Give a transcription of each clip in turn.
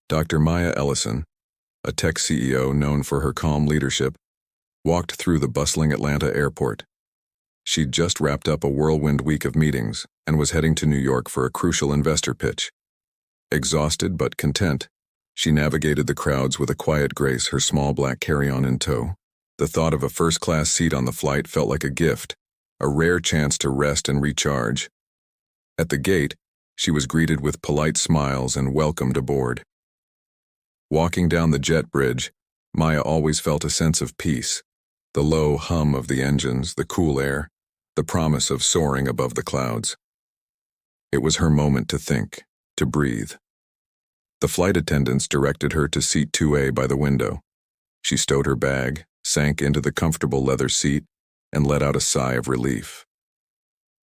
Dr. Maya Ellison, a tech CEO known for her calm leadership, walked through the bustling Atlanta airport. She'd just wrapped up a whirlwind week of meetings and was heading to New York for a crucial investor pitch. Exhausted but content, she navigated the crowds with a quiet grace, her small black carry-on in tow. The thought of a first-class seat on the flight felt like a gift, a rare chance to rest and recharge. At the gate, she was greeted with polite smiles and welcomed aboard. Walking down the jet bridge, Maya always felt a sense of peace. The low hum of the engines, the cool air, the promise of soaring above the clouds. It was her moment to think, to breathe. The flight attendants directed her to seat 2A by the window. She stowed her bag, sank into the comfortable leather seat, and let out a sigh of relief.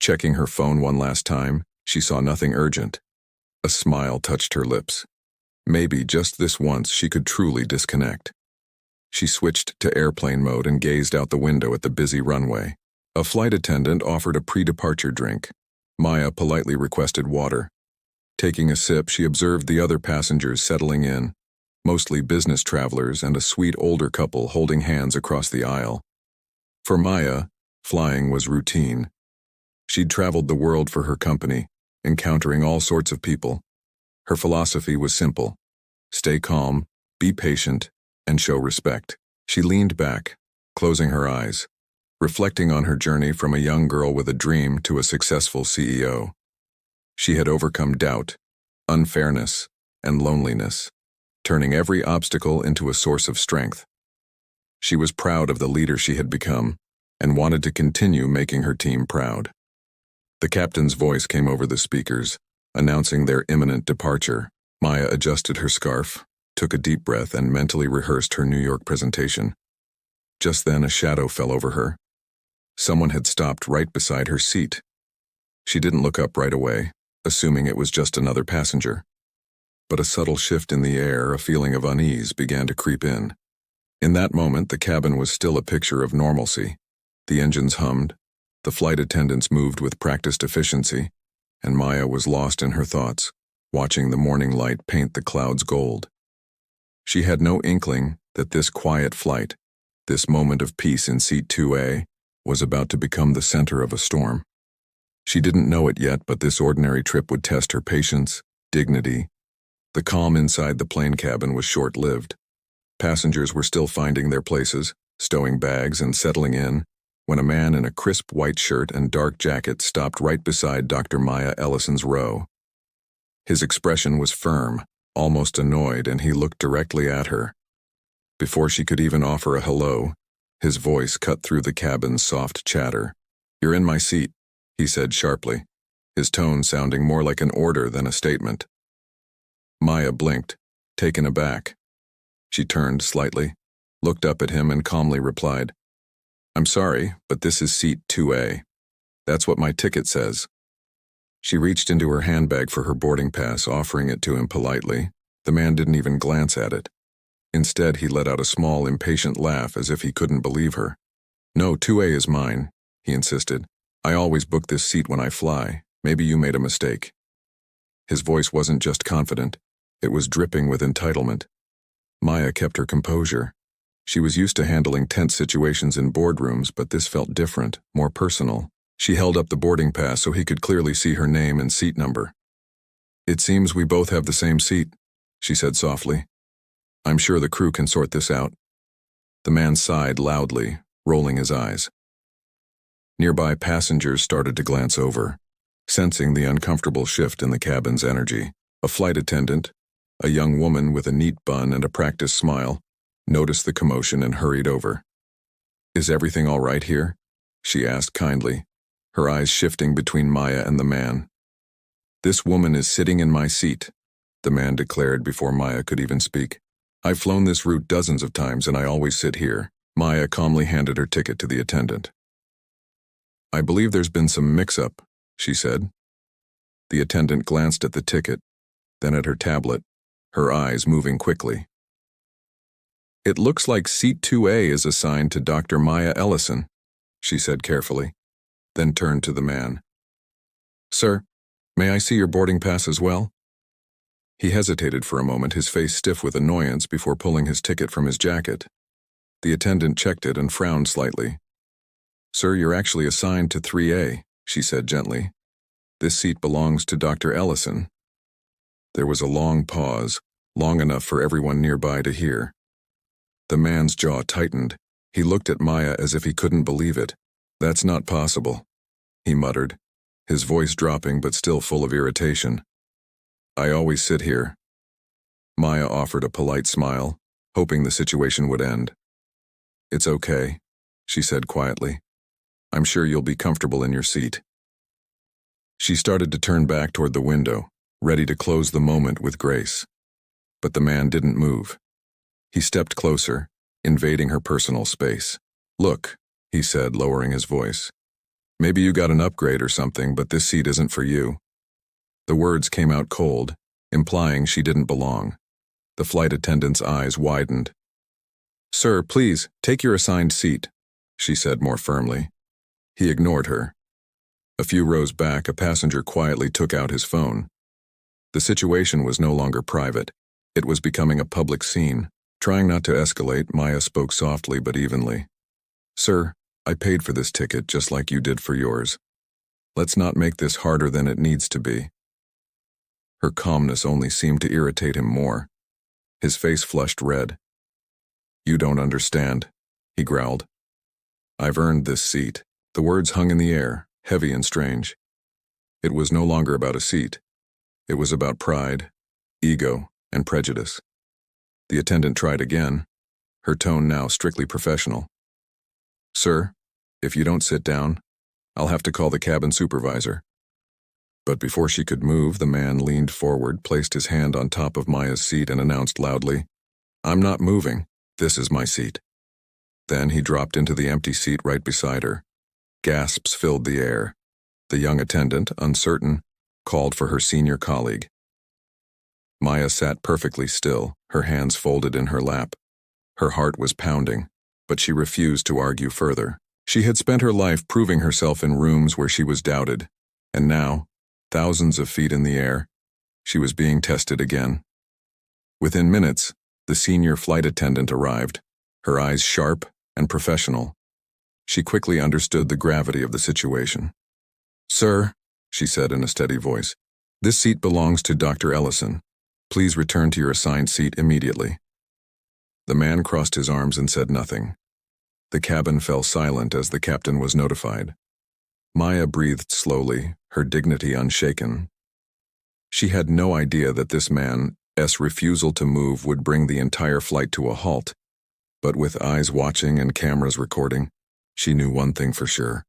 Checking her phone one last time, she saw nothing urgent. A smile touched her lips. Maybe just this once she could truly disconnect. She switched to airplane mode and gazed out the window at the busy runway. A flight attendant offered a pre-departure drink. Maya politely requested water. Taking a sip, she observed the other passengers settling in, mostly business travelers and a sweet older couple holding hands across the aisle. For Maya, flying was routine. She'd traveled the world for her company, encountering all sorts of people. Her philosophy was simple: stay calm, be patient, and show respect. She leaned back, closing her eyes, reflecting on her journey from a young girl with a dream to a successful CEO. She had overcome doubt, unfairness, and loneliness, turning every obstacle into a source of strength. She was proud of the leader she had become and wanted to continue making her team proud. The captain's voice came over the speakers, announcing their imminent departure. Maya adjusted her scarf, took a deep breath, and mentally rehearsed her New York presentation. Just then, a shadow fell over her. Someone had stopped right beside her seat. She didn't look up right away, assuming it was just another passenger. But a subtle shift in the air, a feeling of unease, began to creep in. In that moment, the cabin was still a picture of normalcy. The engines hummed, the flight attendants moved with practiced efficiency, and Maya was lost in her thoughts, watching the morning light paint the clouds gold. She had no inkling that this quiet flight, this moment of peace in seat 2A, was about to become the center of a storm. She didn't know it yet, but this ordinary trip would test her patience, dignity. The calm inside the plane cabin was short-lived. Passengers were still finding their places, stowing bags and settling in, when a man in a crisp white shirt and dark jacket stopped right beside Dr. Maya Ellison's row. His expression was firm, almost annoyed, and he looked directly at her. Before she could even offer a hello, his voice cut through the cabin's soft chatter. "You're in my seat," he said sharply, his tone sounding more like an order than a statement. Maya blinked, taken aback. She turned slightly, looked up at him, and calmly replied, "I'm sorry, but this is seat 2A. That's what my ticket says." She reached into her handbag for her boarding pass, offering it to him politely. The man didn't even glance at it. Instead, he let out a small, impatient laugh as if he couldn't believe her. "No, 2A is mine," he insisted. "I always book this seat when I fly. Maybe you made a mistake." His voice wasn't just confident, it was dripping with entitlement. Maya kept her composure. She was used to handling tense situations in boardrooms, but this felt different, more personal. She held up the boarding pass so he could clearly see her name and seat number. "It seems we both have the same seat," she said softly. "I'm sure the crew can sort this out." The man sighed loudly, rolling his eyes. Nearby passengers started to glance over, sensing the uncomfortable shift in the cabin's energy. A flight attendant, a young woman with a neat bun and a practiced smile, noticed the commotion and hurried over. "Is everything all right here?" she asked kindly, her eyes shifting between Maya and the man. "This woman is sitting in my seat," the man declared before Maya could even speak. "I've flown this route dozens of times and I always sit here." Maya calmly handed her ticket to the attendant. "I believe there's been some mix-up," she said. The attendant glanced at the ticket, then at her tablet, her eyes moving quickly. "It looks like seat 2A is assigned to Dr. Maya Ellison," she said carefully, then turned to the man. "Sir, may I see your boarding pass as well?" He hesitated for a moment, his face stiff with annoyance, before pulling his ticket from his jacket. The attendant checked it and frowned slightly. "Sir, you're actually assigned to 3A, she said gently. "This seat belongs to Dr. Ellison." There was a long pause, long enough for everyone nearby to hear. The man's jaw tightened. He looked at Maya as if he couldn't believe it. "That's not possible," he muttered, his voice dropping but still full of irritation. "I always sit here." Maya offered a polite smile, hoping the situation would end. "It's okay," she said quietly. "I'm sure you'll be comfortable in your seat." She started to turn back toward the window, ready to close the moment with grace. But the man didn't move. He stepped closer, invading her personal space. "Look," he said, lowering his voice. "Maybe you got an upgrade or something, but this seat isn't for you." The words came out cold, implying she didn't belong. The flight attendant's eyes widened. "Sir, please, take your assigned seat," she said more firmly. He ignored her. A few rows back, a passenger quietly took out his phone. The situation was no longer private. It was becoming a public scene. Trying not to escalate, Maya spoke softly but evenly. "Sir, I paid for this ticket just like you did for yours. Let's not make this harder than it needs to be." Her calmness only seemed to irritate him more. His face flushed red. "You don't understand," he growled. "I've earned this seat." The words hung in the air, heavy and strange. It was no longer about a seat. It was about pride, ego, and prejudice. The attendant tried again, her tone now strictly professional. "Sir, if you don't sit down, I'll have to call the cabin supervisor." But before she could move, the man leaned forward, placed his hand on top of Maya's seat, and announced loudly, "I'm not moving. This is my seat." Then he dropped into the empty seat right beside her. Gasps filled the air. The young attendant, uncertain, called for her senior colleague. Maya sat perfectly still, her hands folded in her lap. Her heart was pounding, but she refused to argue further. She had spent her life proving herself in rooms where she was doubted, and now, thousands of feet in the air, she was being tested again. Within minutes, the senior flight attendant arrived, her eyes sharp and professional. She quickly understood the gravity of the situation. "Sir," she said in a steady voice, "this seat belongs to Dr. Ellison. Please return to your assigned seat immediately." The man crossed his arms and said nothing. The cabin fell silent as the captain was notified. Maya breathed slowly, her dignity unshaken. She had no idea that this man's refusal to move would bring the entire flight to a halt, but with eyes watching and cameras recording, she knew one thing for sure.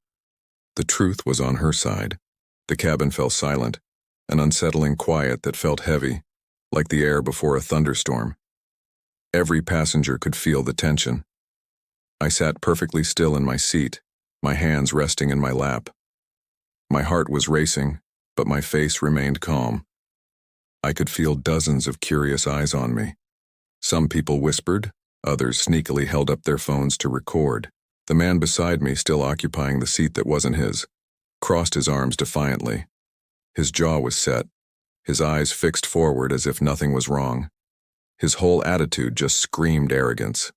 The truth was on her side. The cabin fell silent, an unsettling quiet that felt heavy, like the air before a thunderstorm. Every passenger could feel the tension. I sat perfectly still in my seat, my hands resting in my lap. My heart was racing, but my face remained calm. I could feel dozens of curious eyes on me. Some people whispered, others sneakily held up their phones to record. The man beside me, still occupying the seat that wasn't his, crossed his arms defiantly. His jaw was set, his eyes fixed forward as if nothing was wrong. His whole attitude just screamed arrogance.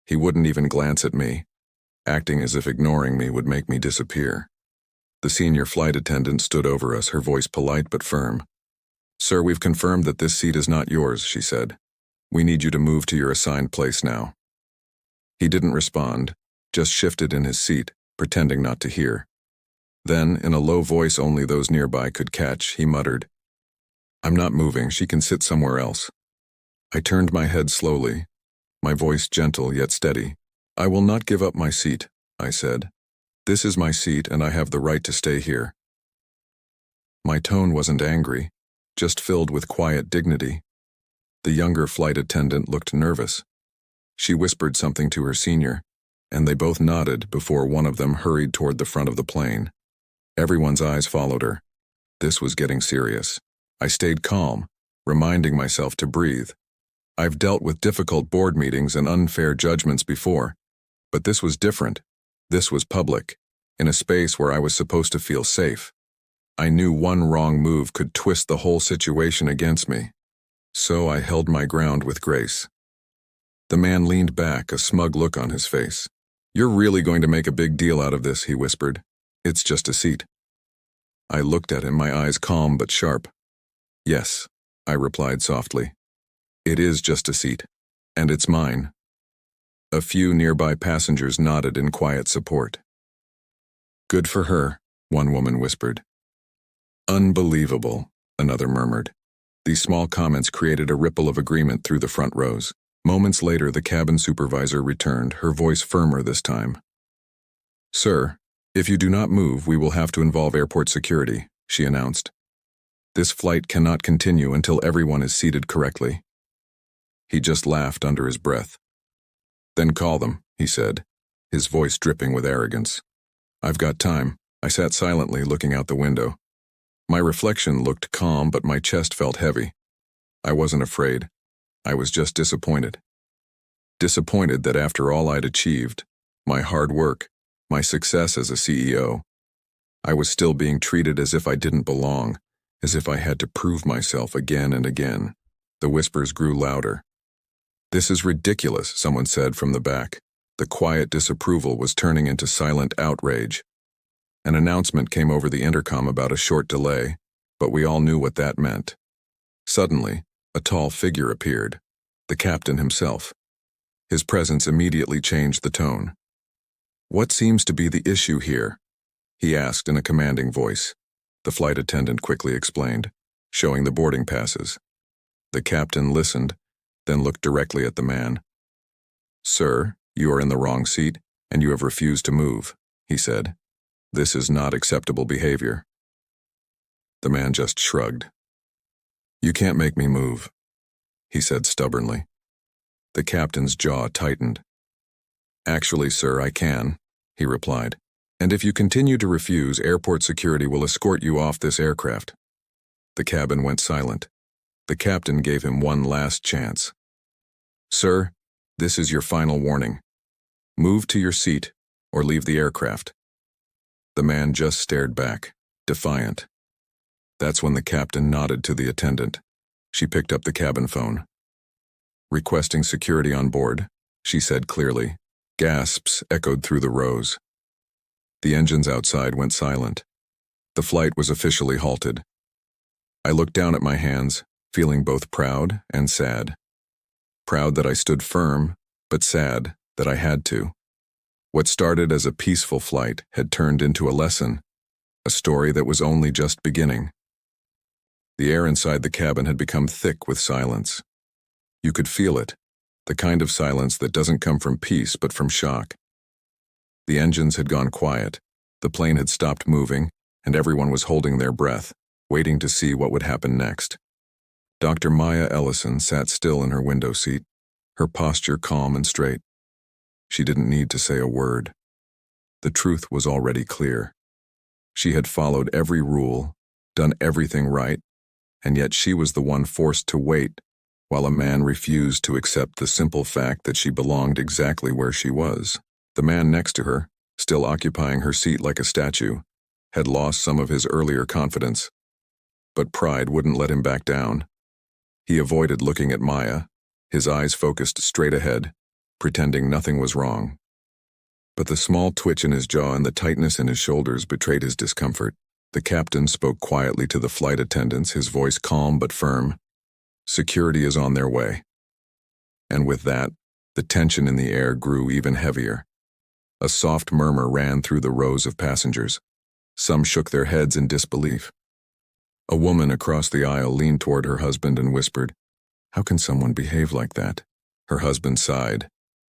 He wouldn't even glance at me, acting as if ignoring me would make me disappear. The senior flight attendant stood over us, her voice polite but firm. "Sir, we've confirmed that this seat is not yours," she said. "We need you to move to your assigned place now." He didn't respond, just shifted in his seat, pretending not to hear. Then, in a low voice only those nearby could catch, he muttered, "I'm not moving, she can sit somewhere else." I turned my head slowly, my voice gentle yet steady. "I will not give up my seat," I said. "This is my seat and I have the right to stay here." My tone wasn't angry, just filled with quiet dignity. The younger flight attendant looked nervous. She whispered something to her senior, and they both nodded before one of them hurried toward the front of the plane. Everyone's eyes followed her. This was getting serious. I stayed calm, reminding myself to breathe. I've dealt with difficult board meetings and unfair judgments before, but this was different. This was public, in a space where I was supposed to feel safe. I knew one wrong move could twist the whole situation against me. So I held my ground with grace. The man leaned back, a smug look on his face. "You're really going to make a big deal out of this," he whispered. "It's just a seat." I looked at him, my eyes calm but sharp. "Yes," I replied softly. "It is just a seat, and it's mine." A few nearby passengers nodded in quiet support. "Good for her," one woman whispered. "Unbelievable," another murmured. These small comments created a ripple of agreement through the front rows. Moments later, the cabin supervisor returned, her voice firmer this time. "Sir, if you do not move, we will have to involve airport security," she announced. "This flight cannot continue until everyone is seated correctly." He just laughed under his breath. "Then call them," he said, his voice dripping with arrogance. "I've got time." I sat silently, looking out the window. My reflection looked calm, but my chest felt heavy. I wasn't afraid. I was just disappointed. Disappointed that after all I'd achieved, my hard work, my success as a CEO, I was still being treated as if I didn't belong, as if I had to prove myself again and again. The whispers grew louder. "This is ridiculous," someone said from the back. The quiet disapproval was turning into silent outrage. An announcement came over the intercom about a short delay, but we all knew what that meant. Suddenly, a tall figure appeared, the captain himself. His presence immediately changed the tone. "What seems to be the issue here?" he asked in a commanding voice. The flight attendant quickly explained, showing the boarding passes. The captain listened, then looked directly at the man. "Sir, you are in the wrong seat, and you have refused to move," he said. "This is not acceptable behavior." The man just shrugged. "You can't make me move," he said stubbornly. The captain's jaw tightened. "Actually, sir, I can," he replied. "And if you continue to refuse, airport security will escort you off this aircraft." The cabin went silent. The captain gave him one last chance. "Sir, this is your final warning. Move to your seat or leave the aircraft." The man just stared back, defiant. That's when the captain nodded to the attendant. She picked up the cabin phone. "Requesting security on board," she said clearly. Gasps echoed through the rows. The engines outside went silent. The flight was officially halted. I looked down at my hands, feeling both proud and sad. Proud that I stood firm, but sad that I had to. What started as a peaceful flight had turned into a lesson, a story that was only just beginning. The air inside the cabin had become thick with silence. You could feel it, the kind of silence that doesn't come from peace but from shock. The engines had gone quiet, the plane had stopped moving, and everyone was holding their breath, waiting to see what would happen next. Dr. Maya Ellison sat still in her window seat, her posture calm and straight. She didn't need to say a word. The truth was already clear. She had followed every rule, done everything right, and yet she was the one forced to wait while a man refused to accept the simple fact that she belonged exactly where she was. The man next to her, still occupying her seat like a statue, had lost some of his earlier confidence. But pride wouldn't let him back down. He avoided looking at Maya, his eyes focused straight ahead, pretending nothing was wrong. But the small twitch in his jaw and the tightness in his shoulders betrayed his discomfort. The captain spoke quietly to the flight attendants, his voice calm but firm. "Security is on their way." And with that, the tension in the air grew even heavier. A soft murmur ran through the rows of passengers. Some shook their heads in disbelief. A woman across the aisle leaned toward her husband and whispered, "How can someone behave like that?" Her husband sighed,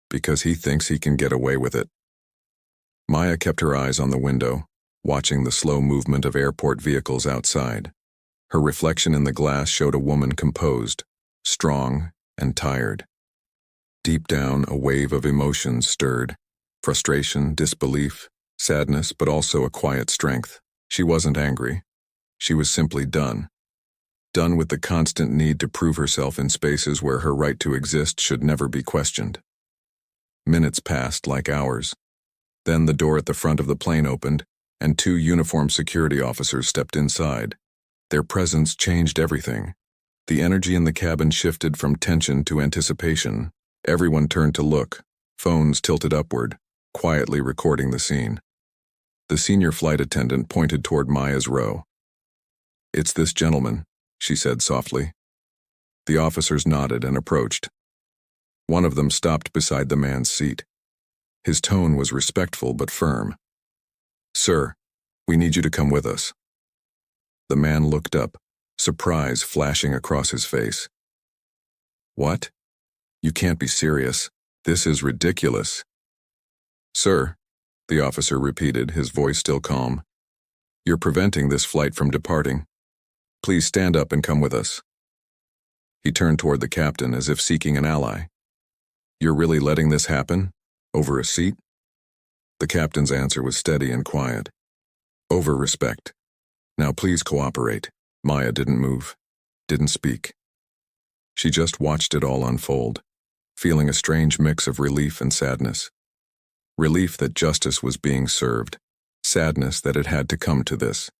"Because he thinks he can get away with it." Maya kept her eyes on the window, watching the slow movement of airport vehicles outside. Her reflection in the glass showed a woman composed, strong, and tired. Deep down, a wave of emotions stirred. Frustration, disbelief, sadness, but also a quiet strength. She wasn't angry. She was simply done. Done with the constant need to prove herself in spaces where her right to exist should never be questioned. Minutes passed like hours. Then the door at the front of the plane opened, and two uniformed security officers stepped inside. Their presence changed everything. The energy in the cabin shifted from tension to anticipation. Everyone turned to look, phones tilted upward, quietly recording the scene. The senior flight attendant pointed toward Maya's row. "It's this gentleman," she said softly. The officers nodded and approached. One of them stopped beside the man's seat. His tone was respectful but firm. "Sir, we need you to come with us." The man looked up, surprise flashing across his face. "What? You can't be serious. This is ridiculous." "Sir," the officer repeated, his voice still calm, "you're preventing this flight from departing. Please stand up and come with us." He turned toward the captain as if seeking an ally. "You're really letting this happen? Over a seat?" The captain's answer was steady and quiet. "Over respect. Now please cooperate." Maya didn't move, didn't speak. She just watched it all unfold, feeling a strange mix of relief and sadness. Relief that justice was being served, sadness that it had to come to this.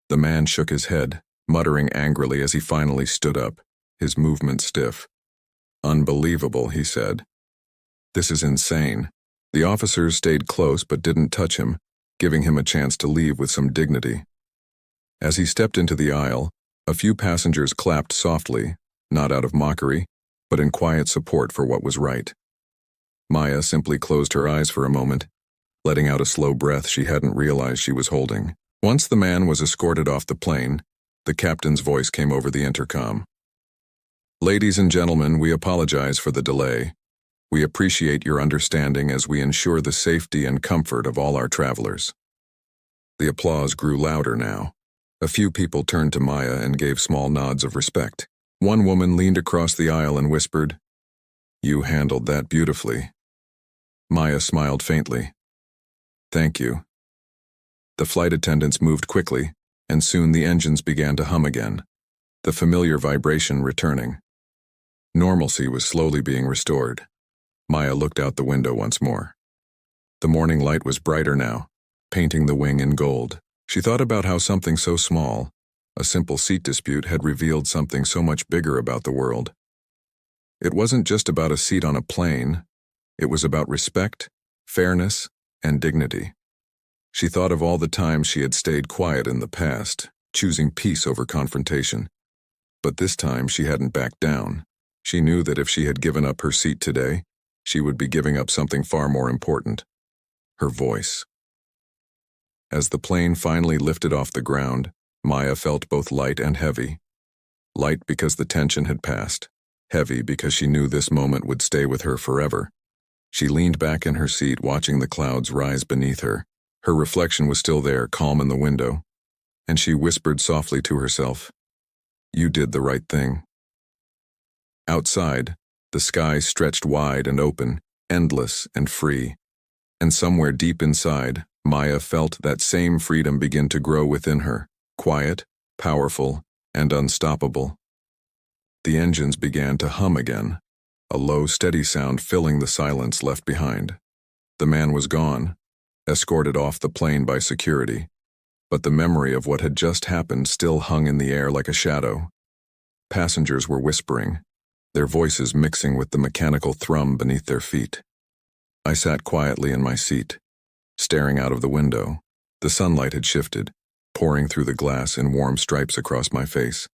The man shook his head, muttering angrily as he finally stood up, his movement stiff. "Unbelievable," he said. "This is insane." The officers stayed close but didn't touch him, giving him a chance to leave with some dignity. As he stepped into the aisle, a few passengers clapped softly, not out of mockery, but in quiet support for what was right. Maya simply closed her eyes for a moment, letting out a slow breath she hadn't realized she was holding. Once the man was escorted off the plane, the captain's voice came over the intercom. "Ladies and gentlemen, we apologize for the delay. We appreciate your understanding as we ensure the safety and comfort of all our travelers." The applause grew louder now. A few people turned to Maya and gave small nods of respect. One woman leaned across the aisle and whispered, "You handled that beautifully." Maya smiled faintly. "Thank you." The flight attendants moved quickly, and soon the engines began to hum again, the familiar vibration returning. Normalcy was slowly being restored. Maya looked out the window once more. The morning light was brighter now, painting the wing in gold. She thought about how something so small, a simple seat dispute, had revealed something so much bigger about the world. It wasn't just about a seat on a plane. It was about respect, fairness, and dignity. She thought of all the times she had stayed quiet in the past, choosing peace over confrontation. But this time she hadn't backed down. She knew that if she had given up her seat today, she would be giving up something far more important: her voice. As the plane finally lifted off the ground, Maya felt both light and heavy. Light because the tension had passed, heavy because she knew this moment would stay with her forever. She leaned back in her seat, watching the clouds rise beneath her. Her reflection was still there, calm in the window, and she whispered softly to herself, "You did the right thing." Outside, the sky stretched wide and open, endless and free. And somewhere deep inside, Maya felt that same freedom begin to grow within her, quiet, powerful, and unstoppable. The engines began to hum again, a low, steady sound filling the silence left behind. The man was gone, escorted off the plane by security, but the memory of what had just happened still hung in the air like a shadow. Passengers were whispering, their voices mixing with the mechanical thrum beneath their feet. I sat quietly in my seat, staring out of the window. The sunlight had shifted, pouring through the glass in warm stripes across my face.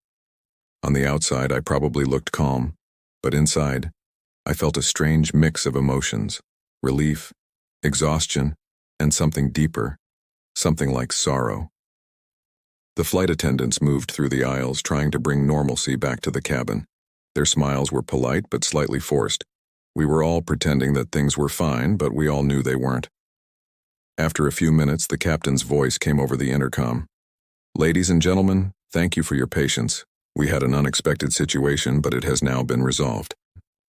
On the outside, I probably looked calm, but inside, I felt a strange mix of emotions: relief, exhaustion, and something deeper, something like sorrow. The flight attendants moved through the aisles, trying to bring normalcy back to the cabin. Their smiles were polite but slightly forced. We were all pretending that things were fine, but we all knew they weren't. After a few minutes, the captain's voice came over the intercom. "Ladies and gentlemen, thank you for your patience. We had an unexpected situation, but it has now been resolved.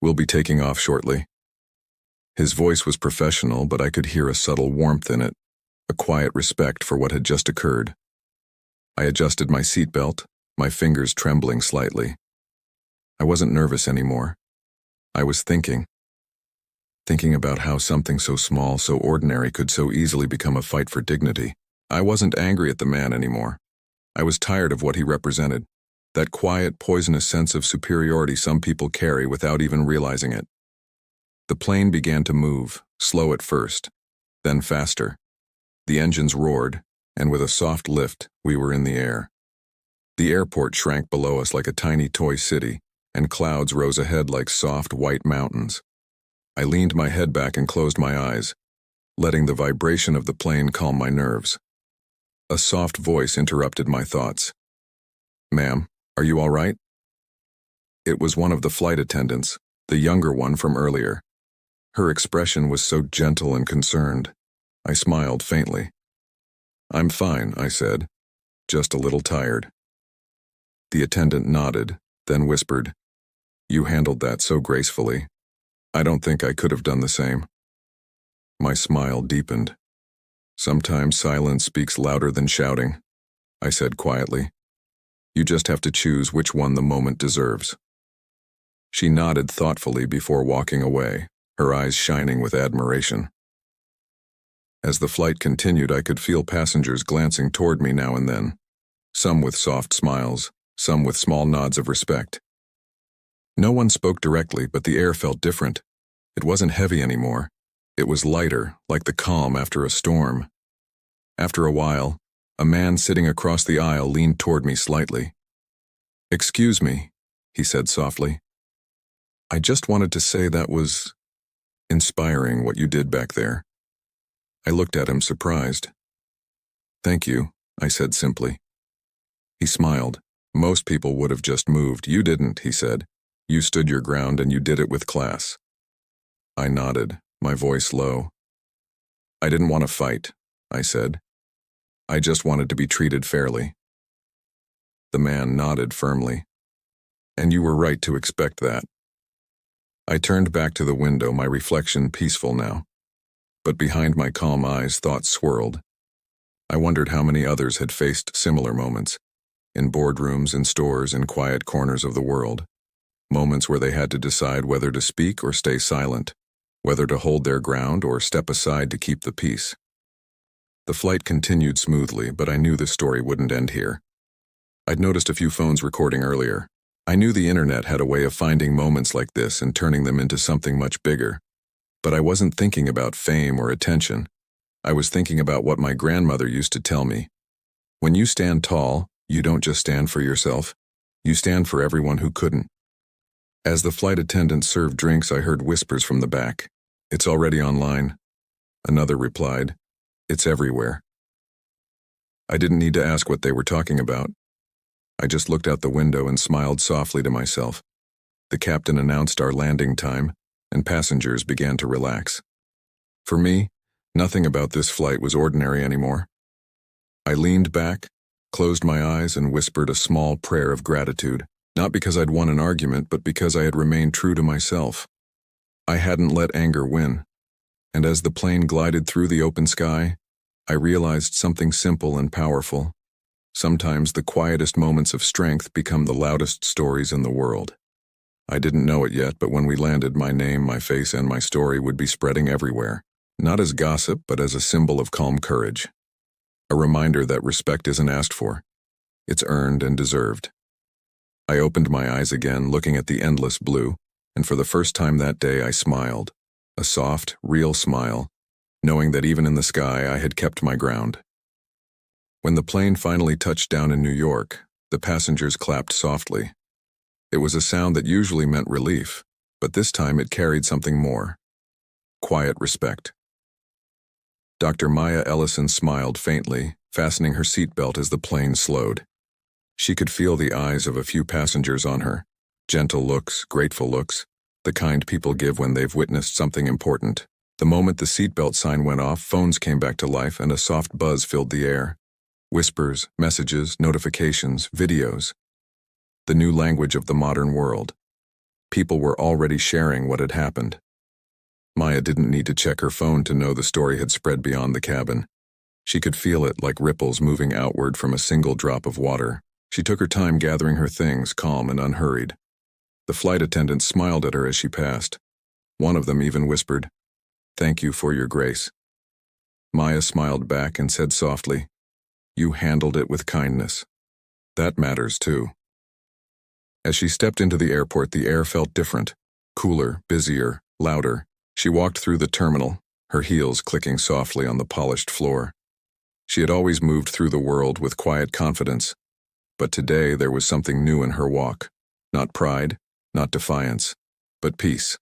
We'll be taking off shortly." His voice was professional, but I could hear a subtle warmth in it, a quiet respect for what had just occurred. I adjusted my seatbelt, my fingers trembling slightly. I wasn't nervous anymore. I was thinking about how something so small, so ordinary, could so easily become a fight for dignity. I wasn't angry at the man anymore. I was tired of what he represented. that quiet, poisonous sense of superiority some people carry without even realizing it. The plane began to move, slow at first, then faster. The engines roared, and with a soft lift, we were in the air. The airport shrank below us like a tiny toy city, and clouds rose ahead like soft, white mountains. I leaned my head back and closed my eyes, letting the vibration of the plane calm my nerves. A soft voice interrupted my thoughts. "Ma'am, are you all right?" It was one of the flight attendants, the younger one from earlier. Her expression was so gentle and concerned. I smiled faintly. "I'm fine," I said, "just a little tired." The attendant nodded, then whispered, "You handled that so gracefully. I don't think I could have done the same." My smile deepened. "Sometimes silence speaks louder than shouting," I said quietly. "You just have to choose which one the moment deserves." She nodded thoughtfully before walking away, her eyes shining with admiration. As the flight continued, I could feel passengers glancing toward me now and then, some with soft smiles, some with small nods of respect. No one spoke directly, but the air felt different. It wasn't heavy anymore. It was lighter, like the calm after a storm. After a while, a man sitting across the aisle leaned toward me slightly. "Excuse me," he said softly. "I just wanted to say that was inspiring what you did back there." I looked at him surprised. "Thank you," I said simply. He smiled. "Most people would have just moved. You didn't," he said. "You stood your ground and you did it with class." I nodded, my voice low. "I didn't want to fight," I said. "I just wanted to be treated fairly." The man nodded firmly. "And you were right to expect that." I turned back to the window, my reflection peaceful now. But behind my calm eyes, thoughts swirled. I wondered how many others had faced similar moments, in boardrooms, in stores, in quiet corners of the world. Moments where they had to decide whether to speak or stay silent, whether to hold their ground or step aside to keep the peace. The flight continued smoothly, but I knew the story wouldn't end here. I'd noticed a few phones recording earlier. I knew the internet had a way of finding moments like this and turning them into something much bigger. But I wasn't thinking about fame or attention. I was thinking about what my grandmother used to tell me. When you stand tall, you don't just stand for yourself. You stand for everyone who couldn't. As the flight attendant served drinks, I heard whispers from the back. "It's already online." Another replied, "It's everywhere." I didn't need to ask what they were talking about. I just looked out the window and smiled softly to myself. The captain announced our landing time, and passengers began to relax. For me, nothing about this flight was ordinary anymore. I leaned back, closed my eyes, and whispered a small prayer of gratitude, not because I'd won an argument, but because I had remained true to myself. I hadn't let anger win. And as the plane glided through the open sky, I realized something simple and powerful. Sometimes the quietest moments of strength become the loudest stories in the world. I didn't know it yet, but when we landed, my name, my face, and my story would be spreading everywhere, not as gossip, but as a symbol of calm courage. A reminder that respect isn't asked for. It's earned and deserved. I opened my eyes again, looking at the endless blue, and for the first time that day I smiled, a soft, real smile, knowing that even in the sky I had kept my ground. When the plane finally touched down in New York, the passengers clapped softly. It was a sound that usually meant relief, but this time it carried something more. Quiet respect. Dr. Maya Ellison smiled faintly, fastening her seatbelt as the plane slowed. She could feel the eyes of a few passengers on her, gentle looks, grateful looks, the kind people give when they've witnessed something important. The moment the seatbelt sign went off, phones came back to life and a soft buzz filled the air. Whispers, messages, notifications, videos. The new language of the modern world. People were already sharing what had happened. Maya didn't need to check her phone to know the story had spread beyond the cabin. She could feel it like ripples moving outward from a single drop of water. She took her time gathering her things, calm and unhurried. The flight attendants smiled at her as she passed. One of them even whispered, "Thank you for your grace." Maya smiled back and said softly, "You handled it with kindness. That matters too." As she stepped into the airport, the air felt different, cooler, busier, louder. She walked through the terminal, her heels clicking softly on the polished floor. She had always moved through the world with quiet confidence, but today there was something new in her walk. Not pride, not defiance, but peace.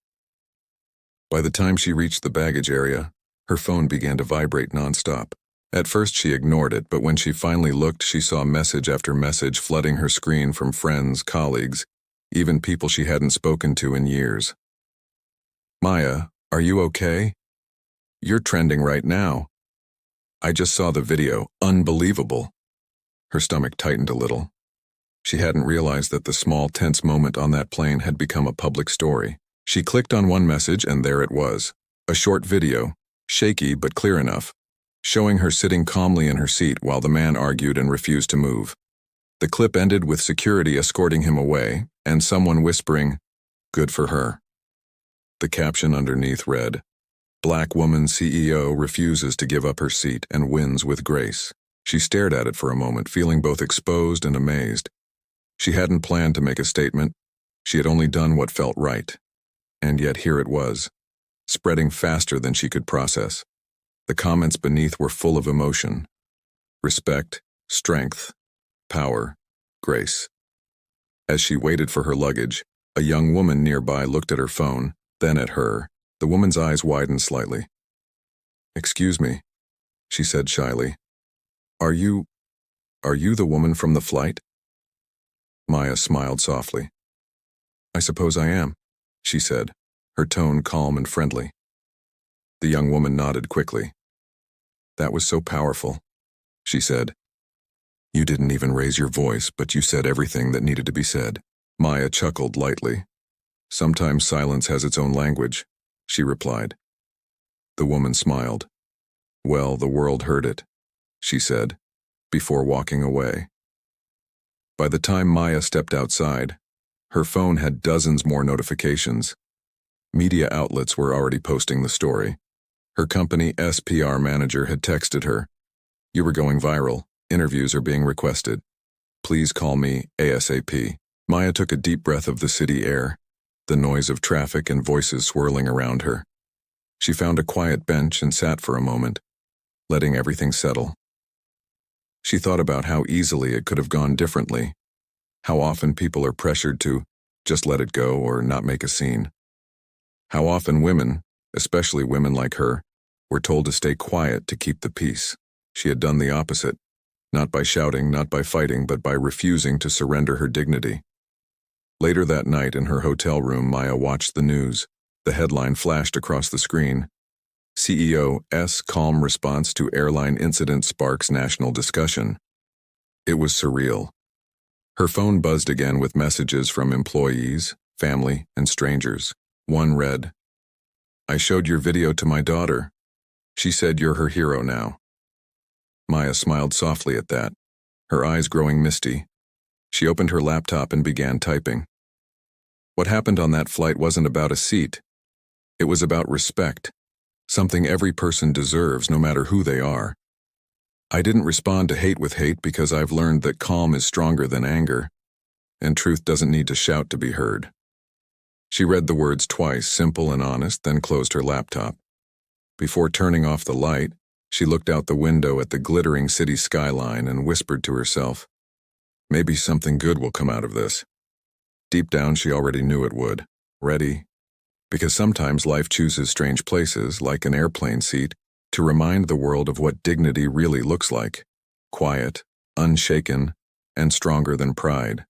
By the time she reached the baggage area, her phone began to vibrate nonstop. At first she ignored it, but when she finally looked, she saw message after message flooding her screen from friends, colleagues, even people she hadn't spoken to in years. "Maya, are you okay? You're trending right now. I just saw the video. Unbelievable." Her stomach tightened a little. She hadn't realized that the small, tense moment on that plane had become a public story. She clicked on one message, and there it was. A short video, shaky but clear enough, showing her sitting calmly in her seat while the man argued and refused to move. The clip ended with security escorting him away, and someone whispering, "Good for her." The caption underneath read, "Black woman CEO refuses to give up her seat and wins with grace." She stared at it for a moment, feeling both exposed and amazed. She hadn't planned to make a statement. She had only done what felt right. And yet here it was, spreading faster than she could process. The comments beneath were full of emotion. Respect, strength, power, grace. As she waited for her luggage, a young woman nearby looked at her phone, then at her. The woman's eyes widened slightly. "Excuse me," she said shyly. Are you the woman from the flight?" Maya smiled softly. "I suppose I am," she said, her tone calm and friendly. The young woman nodded quickly. "That was so powerful," she said. "You didn't even raise your voice, but you said everything that needed to be said." Maya chuckled lightly. "Sometimes silence has its own language," she replied. The woman smiled. "Well, the world heard it," she said, before walking away. By the time Maya stepped outside, her phone had dozens more notifications. Media outlets were already posting the story. Her company SPR manager had texted her, "You were going viral. Interviews are being requested. Please call me ASAP." Maya took a deep breath of the city air, the noise of traffic and voices swirling around her. She found a quiet bench and sat for a moment, letting everything settle. She thought about how easily it could have gone differently, how often people are pressured to just let it go or not make a scene. How often women, especially women like her, were told to stay quiet to keep the peace. She had done the opposite, not by shouting, not by fighting, but by refusing to surrender her dignity. Later that night in her hotel room, Maya watched the news. The headline flashed across the screen. CEO's calm response to airline incident sparks national discussion. It was surreal. Her phone buzzed again with messages from employees, family, and strangers. One read, "I showed your video to my daughter. She said you're her hero now." Maya smiled softly at that, her eyes growing misty. She opened her laptop and began typing. What happened on that flight wasn't about a seat. It was about respect, something every person deserves no matter who they are. I didn't respond to hate with hate because I've learned that calm is stronger than anger, and truth doesn't need to shout to be heard. She read the words twice, simple and honest, then closed her laptop. Before turning off the light, she looked out the window at the glittering city skyline and whispered to herself, "Maybe something good will come out of this." Deep down, she already knew it would. Ready? Because sometimes life chooses strange places, like an airplane seat, to remind the world of what dignity really looks like. Quiet, unshaken, and stronger than pride.